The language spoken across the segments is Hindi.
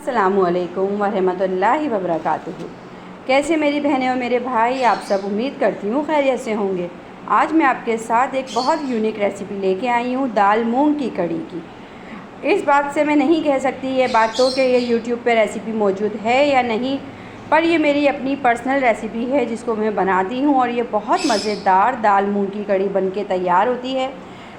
अस्सलामुअलैकुम वरहमतुल्लाहि वबरकातुहू। कैसे मेरी बहनें और मेरे भाई, आप सब उम्मीद करती हूँ खैरियत से होंगे। आज मैं आपके साथ एक बहुत यूनिक रेसिपी लेके आई हूँ, दाल मूंग की कड़ी की। इस बात से मैं नहीं कह सकती ये बात तो कि ये यूट्यूब पे रेसिपी मौजूद है या नहीं, पर ये मेरी अपनी पर्सनल रेसिपी है जिसको मैं बनाती हूँ और ये बहुत मज़ेदार दाल मूंग की कड़ी बनके तैयार होती है।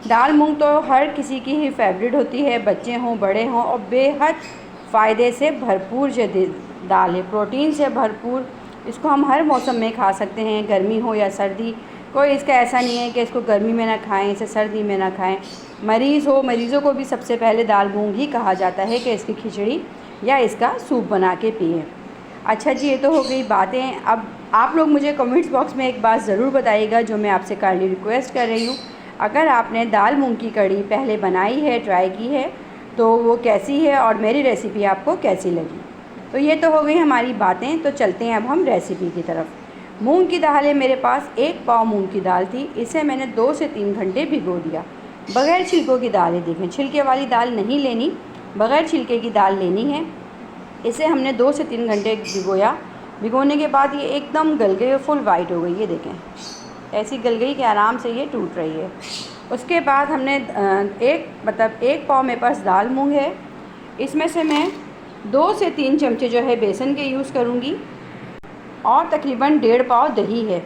दाल मूंग तो हर किसी की ही फेवरेट होती है, बच्चे हों बड़े हों, और बेहद फ़ायदे से भरपूर दाल है, प्रोटीन से भरपूर। इसको हम हर मौसम में खा सकते हैं, गर्मी हो या सर्दी। कोई इसका ऐसा नहीं है कि इसको गर्मी में ना खाएं, इसे सर्दी में ना खाएं। मरीज़ों को भी सबसे पहले दाल मूंग ही कहा जाता है कि इसकी खिचड़ी या इसका सूप बना के पिएँ। अच्छा जी, ये तो हो गई बातें। अब आप लोग मुझे कमेंट्स बॉक्स में एक बात ज़रूर बताइएगा, जो मैं आपसे काइंडली रिक्वेस्ट कर रही हूँ। अगर आपने दाल मूंग की कड़ी पहले बनाई है, ट्राई की है, तो वो कैसी है और मेरी रेसिपी आपको कैसी लगी। तो ये तो हो गई हमारी बातें, तो चलते हैं अब हम रेसिपी की तरफ। मूंग की दाल है मेरे पास, 1 पाव मूंग की दाल थी। इसे मैंने 2 से 3 घंटे भिगो दिया। बग़ैर छिलकों की दाल है, देखें, छिलके वाली दाल नहीं लेनी, बग़ैर छिलके की दाल लेनी है। इसे हमने 2 से 3 घंटे भिगोया। भिगोने के बाद ये एकदम गल गई और फुल वाइट हो गई। ये देखें, ऐसी गल गई कि आराम से ये टूट रही है। उसके बाद हमने 1 पाव मेरे पास दाल मूंग है। इसमें से मैं 2 से 3 चमचे जो है बेसन के यूज़ करूँगी, और तकरीबन 1.5 पाव दही है,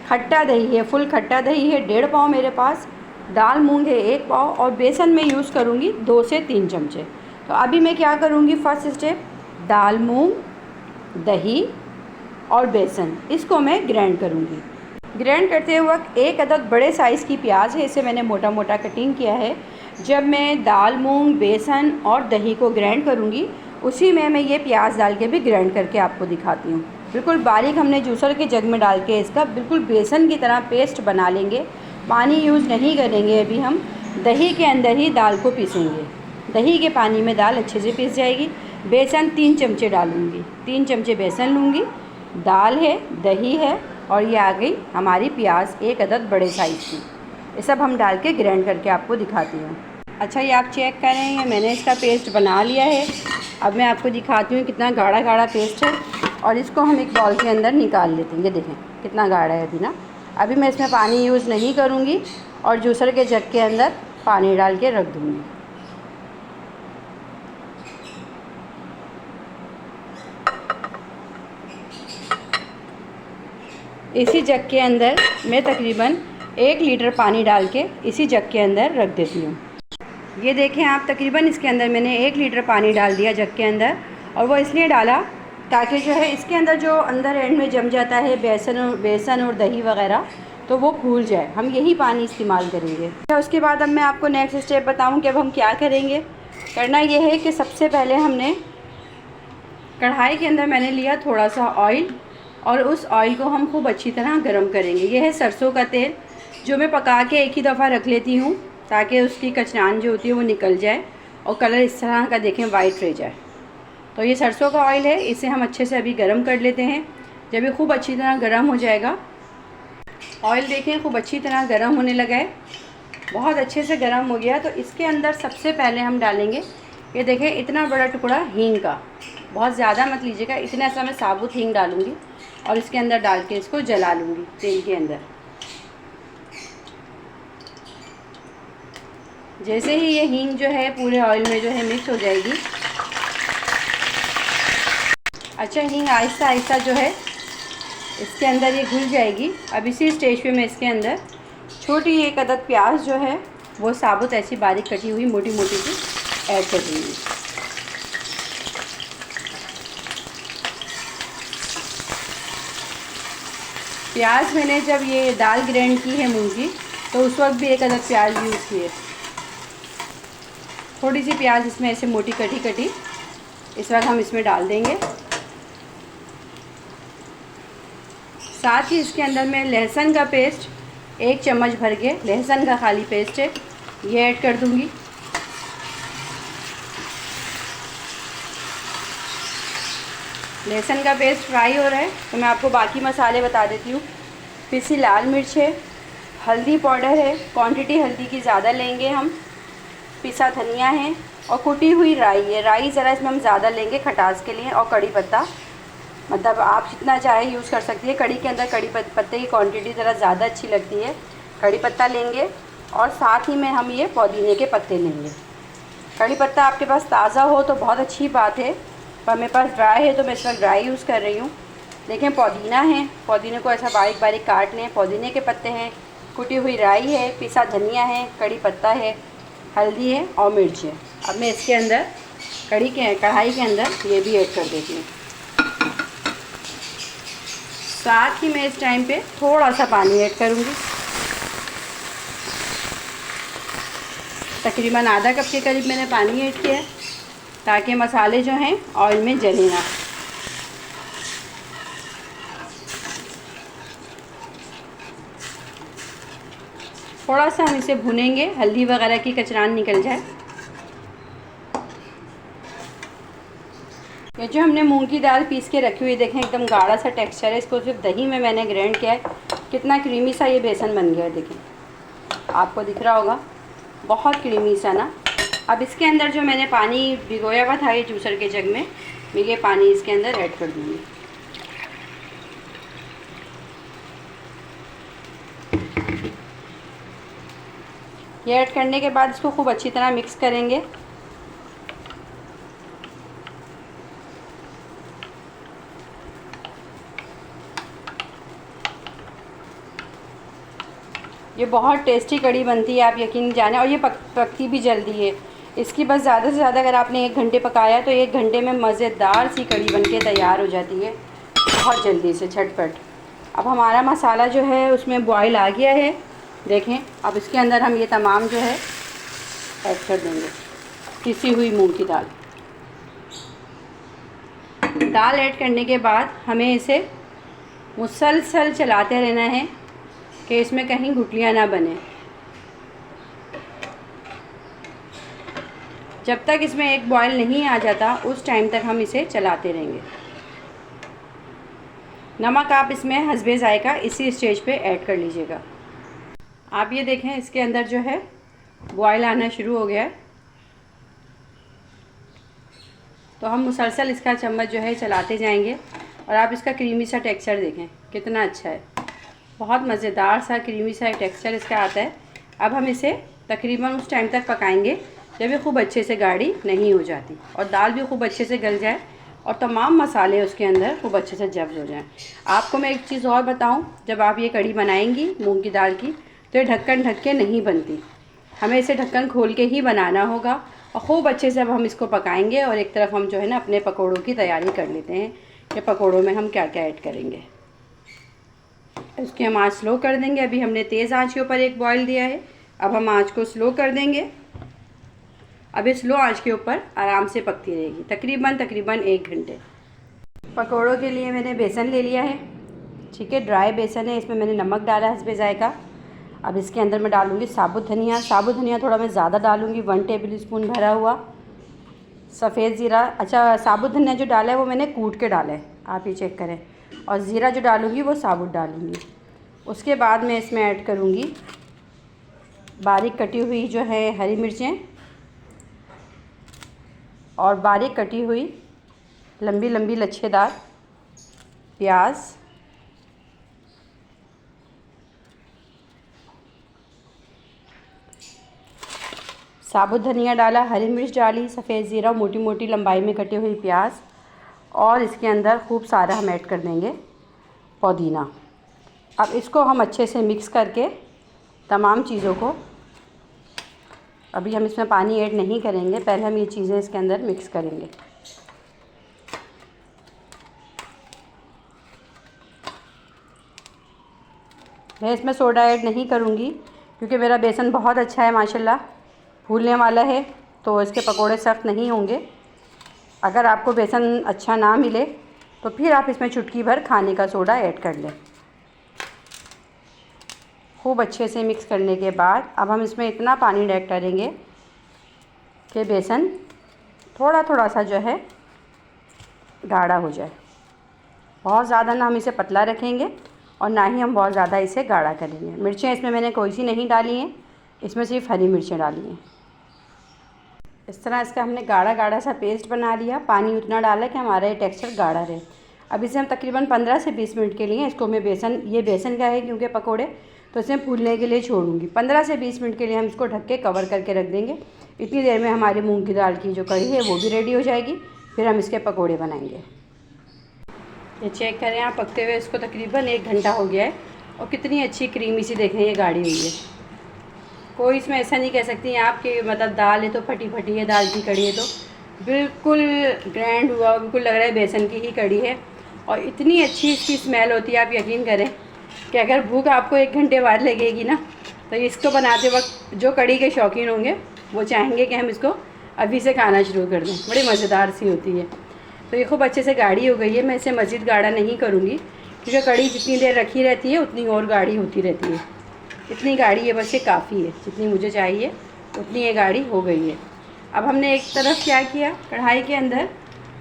खट्टा दही है, फुल खट्टा दही है 1.5 पाव मेरे पास। दाल मूंग है 1 पाव, और बेसन में यूज़ करूँगी 2 से 3 चमचे। तो अभी मैं क्या करूँगी, फर्स्ट स्टेप, दाल मूंग, दही और बेसन, इसको मैं ग्राइंड करूँगी। ग्राइंड करते वक्त 1 अदद बड़े साइज़ की प्याज है, इसे मैंने मोटा मोटा कटिंग किया है। जब मैं दाल मूंग, बेसन और दही को ग्राइंड करूँगी, उसी में मैं ये प्याज डाल के भी ग्राइंड करके आपको दिखाती हूँ। बिल्कुल बारीक हमने जूसर के जग में डाल के इसका बिल्कुल बेसन की तरह पेस्ट बना लेंगे। पानी यूज़ नहीं करेंगे, अभी हम दही के अंदर ही दाल को पीसेंगे। दही के पानी में दाल अच्छे से पीस जाएगी। बेसन 3 चमचे डालूँगी, 3 चमचे बेसन लूँगी। दाल है, दही है, और ये आ गई हमारी प्याज 1 अदद बड़े साइज़ की। ये सब हम डाल के ग्राइंड करके आपको दिखाती हूँ। अच्छा, ये आप चेक करें, मैंने इसका पेस्ट बना लिया है। अब मैं आपको दिखाती हूँ कितना गाढ़ा गाढ़ा पेस्ट है, और इसको हम एक बाउल के अंदर निकाल लेते हैं। ये देखें कितना गाढ़ा है अभी ना। अभी मैं इसमें पानी यूज़ नहीं करूँगी, और जूसर के जग के अंदर पानी डाल के रख दूँगी। इसी जग के अंदर मैं तकरीबन 1 लीटर पानी डाल के इसी जग के अंदर रख देती हूँ। ये देखें आप, तकरीबन इसके अंदर मैंने 1 लीटर पानी डाल दिया जग के अंदर, और वो इसलिए डाला ताकि जो है इसके अंदर जो अंदर एंड में जम जाता है बेसन और दही वगैरह, तो वो फूल जाए। हम यही पानी इस्तेमाल करेंगे। उसके बाद अब मैं आपको नेक्स्ट स्टेप बताऊँ कि अब हम क्या करेंगे। करना ये है कि सबसे पहले हमने कढ़ाई के अंदर मैंने लिया थोड़ा सा ऑयल, और उस ऑयल को हम खूब अच्छी तरह गर्म करेंगे। यह है सरसों का तेल, जो मैं पका के एक ही दफ़ा रख लेती हूँ ताकि उसकी कचरान जो होती है वो निकल जाए और कलर इस तरह का देखें वाइट रह जाए। तो ये सरसों का ऑयल है, इसे हम अच्छे से अभी गर्म कर लेते हैं। जब ये खूब अच्छी तरह गर्म हो जाएगा, ऑयल देखें खूब अच्छी तरह गर्म होने लगा है, बहुत अच्छे से गर्म हो गया, तो इसके अंदर सबसे पहले हम डालेंगे, ये देखें, इतना बड़ा टुकड़ा हींग का। बहुत ज़्यादा मत लीजिएगा, इतना सा मैं साबुत हींग डालूँगी, और इसके अंदर डाल के इसको जला लूँगी तेल के अंदर। जैसे ही ये हींग जो है पूरे ऑयल में जो है मिक्स हो जाएगी। अच्छा, हींग आहिस्ता आहिस्ता जो है इसके अंदर ये घुल जाएगी। अब इसी स्टेज पे मैं इसके अंदर छोटी 1 अदद प्याज जो है वो साबुत ऐसी बारीक कटी हुई मोटी मोटी सी ऐड कर दूँगी। प्याज मैंने जब ये दाल ग्राइंड की है मूंग की, तो उस वक्त भी 1 अदद प्याज यूज़ किए। थोड़ी सी प्याज इसमें ऐसे मोटी कटी इस वक्त हम इसमें डाल देंगे। साथ ही इसके अंदर मैं लहसुन का पेस्ट 1 चम्मच भर के, लहसुन का खाली पेस्ट है, ये ऐड कर दूंगी। लहसुन का पेस्ट फ्राई हो रहा है, तो मैं आपको बाकी मसाले बता देती हूँ। पिसी लाल मिर्च है, हल्दी पाउडर है, क्वांटिटी हल्दी की ज़्यादा लेंगे हम, पिसा धनिया है, और कुटी हुई राई है। राई ज़रा इसमें हम ज़्यादा लेंगे खटास के लिए। और कड़ी पत्ता, मतलब आप जितना चाहे यूज़ कर सकती है। कड़ी के अंदर कड़ी पत्ते की क्वांटिटी ज़रा ज़्यादा अच्छी लगती है। कड़ी पत्ता लेंगे और साथ ही में हम ये पुदीने के पत्ते लेंगे। कड़ी पत्ता आपके पास ताज़ा हो तो बहुत अच्छी बात है, पर मेरे पास ड्राई है तो मैं इसमें ड्राई यूज़ कर रही हूँ। देखें पुदीना है, पुदीने को ऐसा बारीक बारीक काट लें। पुदीने के पत्ते हैं, कुटी हुई राई है, पिसा धनिया है, कड़ी पत्ता है, हल्दी है और मिर्च है। अब मैं इसके अंदर कढ़ाई के अंदर ये भी ऐड कर देती हूँ। साथ ही मैं इस टाइम पे थोड़ा सा पानी ऐड करूँगी, तकरीबन आधा कप के करीब मैंने पानी ऐड किया है, ताकि मसाले जो हैं ऑयल में जले ना। थोड़ा सा हम इसे भुनेंगे, हल्दी वगैरह की कचरान निकल जाए। ये जो हमने मूंग की दाल पीस के रखी हुई, देखें एकदम गाढ़ा सा टेक्सचर है। इसको सिर्फ दही में मैंने ग्राइंड किया है। कितना क्रीमी सा ये बेसन बन गया है, देखें, आपको दिख रहा होगा, बहुत क्रीमी सा ना। अब इसके अंदर जो मैंने पानी भिगोया हुआ था ये जूसर के जग में, मैं ये पानी इसके अंदर ऐड कर दूँगी। ये ऐड करने के बाद इसको खूब अच्छी तरह मिक्स करेंगे। ये बहुत टेस्टी कड़ी बनती है, आप यकीन जाने। और ये पकती भी जल्दी है। इसकी बस ज़्यादा से ज़्यादा अगर आपने 1 घंटे पकाया तो 1 घंटे में मज़ेदार सी कड़ी बनके तैयार हो जाती है, बहुत जल्दी से, झटपट। अब हमारा मसाला जो है उसमें बॉयल आ गया है, देखें। अब इसके अंदर हम ये तमाम जो है ऐड कर देंगे। पिसी हुई मूंग की दाल ऐड करने के बाद हमें इसे मुसलसल चलाते रहना है कि इसमें कहीं गुठलियाँ ना बने। जब तक इसमें एक बॉयल नहीं आ जाता उस टाइम तक हम इसे चलाते रहेंगे। नमक आप इसमें हस्बे ज़ायका इसी स्टेज पे ऐड कर लीजिएगा। आप ये देखें, इसके अंदर जो है बॉयल आना शुरू हो गया है, तो हम मुसलसल इसका चम्मच जो है चलाते जाएंगे। और आप इसका क्रीमी सा टेक्सचर देखें कितना अच्छा है, बहुत मज़ेदार सा क्रीमी सा टेक्सचर इसका आता है। अब हम इसे तकरीबन उस टाइम तक पकाएंगे जब ये खूब अच्छे से गाढ़ी नहीं हो जाती और दाल भी खूब अच्छे से गल जाए और तमाम मसाले उसके अंदर खूब अच्छे से जब्ज़ हो जाएं। आपको मैं एक चीज़ और बताऊं, जब आप ये कड़ी बनाएंगी मूंग की दाल की तो ये ढक्कन ढक के नहीं बनती, हमें इसे ढक्कन खोल के ही बनाना होगा। और ख़ूब अच्छे से अब हम इसको पकाएंगे। और एक तरफ हम जो है ना अपने पकौड़ों की तैयारी कर लेते हैं कि पकौड़ों में हम क्या क्या ऐड करेंगे। इसकी हम आँच स्लो कर देंगे। अभी हमने तेज़ आँच के ऊपर एक बॉयल दिया है, अब हम आँच को स्लो कर देंगे। अब ये स्लो आँच के ऊपर आराम से पकती रहेगी तकरीबन 1 घंटे। पकौड़ों के लिए मैंने बेसन ले लिया है, ठीक है, ड्राई बेसन है। इसमें मैंने नमक डाला है हस्बे ज़ायका। अब इसके अंदर मैं डालूँगी साबुत धनिया। साबुत धनिया थोड़ा मैं ज़्यादा डालूँगी, 1 टेबल स्पून भरा हुआ। सफ़ेद ज़ीरा, अच्छा साबुत धनिया जो डाला है वो मैंने कूट के डाला है, आप ये चेक करें। और ज़ीरा जो डालूँगी वो साबुत डालूँगी। उसके बाद मैं इसमें ऐड करूँगी बारीक कटी हुई जो है हरी मिर्चें और बारीक कटी हुई लंबी लंबी लच्छेदार प्याज, साबुत धनिया डाला, हरी मिर्च डाली, सफ़ेद ज़ीरा, मोटी मोटी लंबाई में कटी हुई प्याज और इसके अंदर खूब सारा हम ऐड कर देंगे पुदीना। अब इसको हम अच्छे से मिक्स करके तमाम चीज़ों को, अभी हम इसमें पानी ऐड नहीं करेंगे, पहले हम ये चीज़ें इसके अंदर मिक्स करेंगे। मैं इसमें सोडा ऐड नहीं करूँगी क्योंकि मेरा बेसन बहुत अच्छा है माशाल्लाह, फूलने वाला है, तो इसके पकोड़े सख्त नहीं होंगे। अगर आपको बेसन अच्छा ना मिले तो फिर आप इसमें चुटकी भर खाने का सोडा ऐड कर लें। खूब अच्छे से मिक्स करने के बाद अब हम इसमें इतना पानी ऐड करेंगे कि बेसन थोड़ा थोड़ा सा जो है गाढ़ा हो जाए। बहुत ज़्यादा ना हम इसे पतला रखेंगे और ना ही हम बहुत ज़्यादा इसे गाढ़ा करेंगे। मिर्चें इसमें मैंने कोई सी नहीं डाली हैं, इसमें सिर्फ हरी मिर्चें डाली हैं। इस तरह इसका हमने गाढ़ा गाढ़ा सा पेस्ट बना लिया। पानी उतना डाला कि हमारा ये टेक्सचर गाढ़ा रहे। अब इसे हम तकरीबन 15 से 20 मिनट के लिए इसको मैं ये बेसन का है क्योंकि पकोड़े, तो इसे फूलने के लिए छोड़ूंगी। 15 से 20 मिनट के लिए हम इसको ढक के कवर करके रख देंगे। इतनी देर में हमारी मूंग की दाल की जो कढ़ी है वो भी रेडी हो जाएगी। फिर हम इसके पकोड़े बनाएंगे। ये चेक करें आप, पकते हुए इसको तकरीबन 1 घंटा हो गया है और कितनी अच्छी क्रीमी सी देखें ये गाढ़ी हुई है। कोई इसमें ऐसा नहीं कह सकती हैं आप कि मतलब दाल है तो फटी फटी है, दाल की कढ़ी है, तो बिल्कुल ग्रैंड हुआ, बिल्कुल लग रहा है बेसन की ही कढ़ी है। और इतनी अच्छी इसकी स्मेल होती है, आप यकीन करें कि अगर भूख आपको 1 घंटे बाद लगेगी ना, तो इसको बनाते वक्त जो कढ़ी के शौकीन होंगे वो चाहेंगे कि हम इसको अभी से खाना शुरू कर दें। बड़ी मज़ेदार सी होती है। तो ये खूब अच्छे से गाढ़ी हो गई है। मैं इसे मज़ीद गाढ़ा नहीं करूँगी क्योंकि कढ़ी जितनी देर रखी रहती है उतनी और गाढ़ी होती रहती है। इतनी गाढ़ी है, बस ये काफ़ी है, जितनी मुझे चाहिए उतनी ये गाढ़ी हो गई है। अब हमने एक तरफ क्या किया, कढ़ाई के अंदर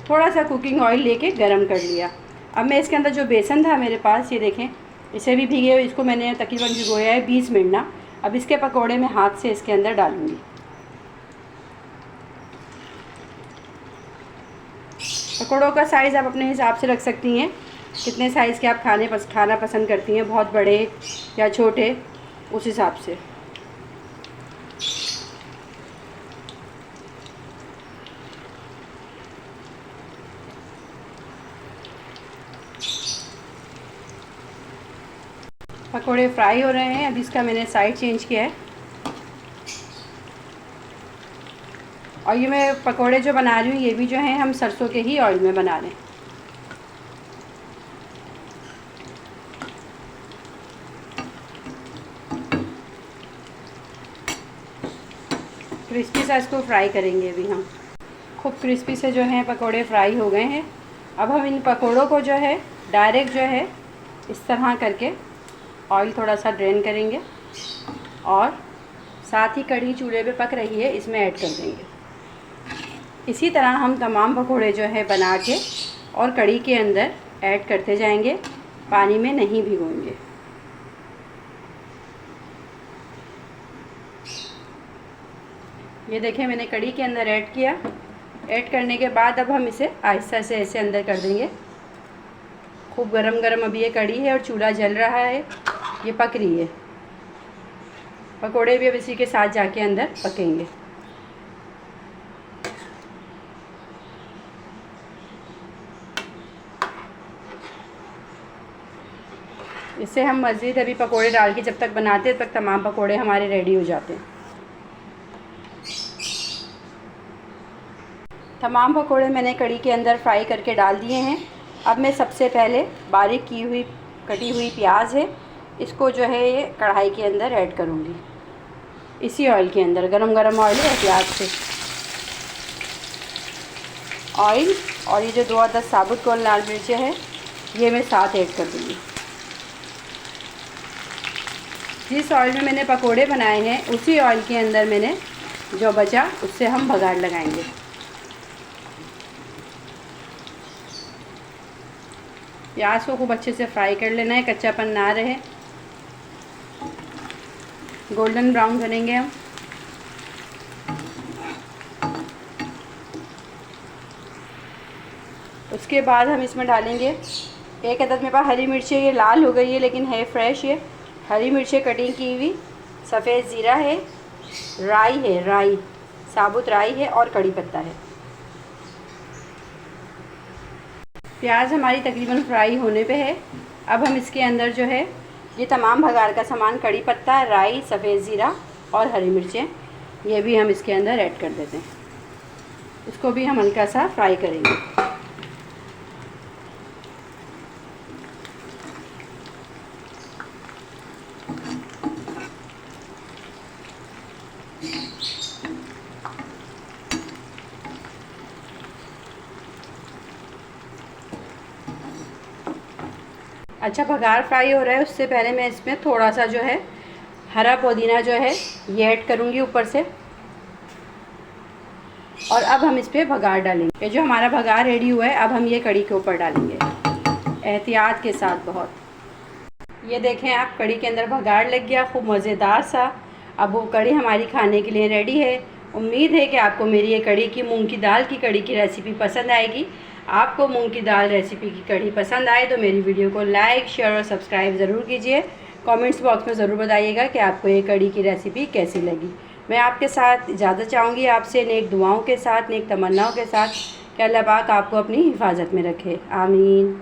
थोड़ा सा कुकिंग ऑयल लेके गरम कर लिया। अब मैं इसके अंदर जो बेसन था मेरे पास, ये देखें, इसे भी भीगे हुए, इसको मैंने तकरीबन भिगोया है 20 मिनट ना। अब इसके पकोड़े मैं हाथ से इसके अंदर डालूँगी। पकोड़ों का साइज़ आप अपने हिसाब से रख सकती हैं, कितने साइज़ के आप खाना पसंद करती हैं, बहुत बड़े या छोटे, उस हिसाब से। पकोड़े फ्राई हो रहे हैं। अभी इसका मैंने साइड चेंज किया है। और ये मैं पकोड़े जो बना रही हूँ ये भी जो हैं हम सरसों के ही ऑयल में बना रहे हैं। क्रिस्पी सा इसको फ्राई करेंगे अभी हम। खूब क्रिस्पी से जो हैं पकोड़े फ्राई हो गए हैं। अब हम इन पकोड़ों को जो है डायरेक्ट जो है इस तरह करके ऑयल थोड़ा सा ड्रेन करेंगे और साथ ही कढ़ी चूल्हे पे पक रही है इसमें ऐड कर देंगे। इसी तरह हम तमाम पकोड़े जो है बना के और कढ़ी के अंदर ऐड करते जाएंगे, पानी में नहीं भिगोएंगे। ये देखें मैंने कढ़ी के अंदर ऐड किया। ऐड करने के बाद अब हम इसे आहिस्ता से ऐसे अंदर कर देंगे। खूब गरम गरम अभी ये कढ़ी है और चूल्हा जल रहा है, ये पक रही है। पकोड़े भी अब इसी के साथ जाके अंदर पकेंगे। इससे हम मज़ीद अभी पकोड़े डाल के जब तक बनाते हैं तब तक तमाम पकोड़े हमारे रेडी हो जाते हैं। तमाम पकोड़े मैंने कढ़ी के अंदर फ्राई करके डाल दिए हैं। अब मैं सबसे पहले बारीक की हुई कटी हुई प्याज है, इसको जो है ये कढ़ाई के अंदर ऐड करूँगी। इसी ऑयल के अंदर, गरम गरम ऑयल है, प्याज से ऑयल और ये जो 2-10 साबुत गोल लाल मिर्चें हैं ये मैं साथ ऐड कर दूँगी। जिस ऑयल में मैंने पकोड़े बनाए हैं उसी ऑयल के अंदर मैंने जो बचा उससे हम बघार लगाएंगे। प्याज को खूब अच्छे से फ्राई कर लेना है, कच्चापन ना रहे। गोल्डन ब्राउन करेंगे हम। उसके बाद हम इसमें डालेंगे एक अदद मेरे पास हरी मिर्चें, ये लाल हो गई है लेकिन है फ्रेश। ये हरी मिर्चें कटिंग की हुई, सफ़ेद ज़ीरा है, राई है, राई साबुत राई है और कड़ी पत्ता है। प्याज हमारी तकरीबन फ्राई होने पे है। अब हम इसके अंदर जो है ये तमाम भगार का सामान, कड़ी पत्ता, राई, सफ़ेद ज़ीरा और हरी मिर्चें, ये भी हम इसके अंदर ऐड कर देते हैं। इसको भी हम हल्का सा फ्राई करेंगे। अच्छा भगार फ्राई हो रहा है, उससे पहले मैं इसमें थोड़ा सा जो है हरा पुदीना जो है ये ऐड करूँगी ऊपर से। और अब हम इस पर भगार डालेंगे। ये जो हमारा भगार रेडी हुआ है अब हम ये कढ़ी के ऊपर डालेंगे, एहतियात के साथ बहुत। ये देखें आप, कढ़ी के अंदर भगार लग गया, खूब मज़ेदार सा। अब वो कढ़ी हमारी खाने के लिए रेडी है। उम्मीद है कि आपको मेरी ये कड़ी की मूंग की दाल की कड़ी की रेसिपी पसंद आएगी। आपको मूंग की दाल रेसिपी की कड़ी पसंद आए तो मेरी वीडियो को लाइक, शेयर और सब्सक्राइब ज़रूर कीजिए। कमेंट्स बॉक्स में ज़रूर बताइएगा कि आपको ये कड़ी की रेसिपी कैसी लगी। मैं आपके साथ इजाज़त चाहूँगी, आपसे नेक दुआओं के साथ, नेक तमन्नाओं के साथ कि अल्लाह पाक आपको अपनी हिफाजत में रखे। आमीन।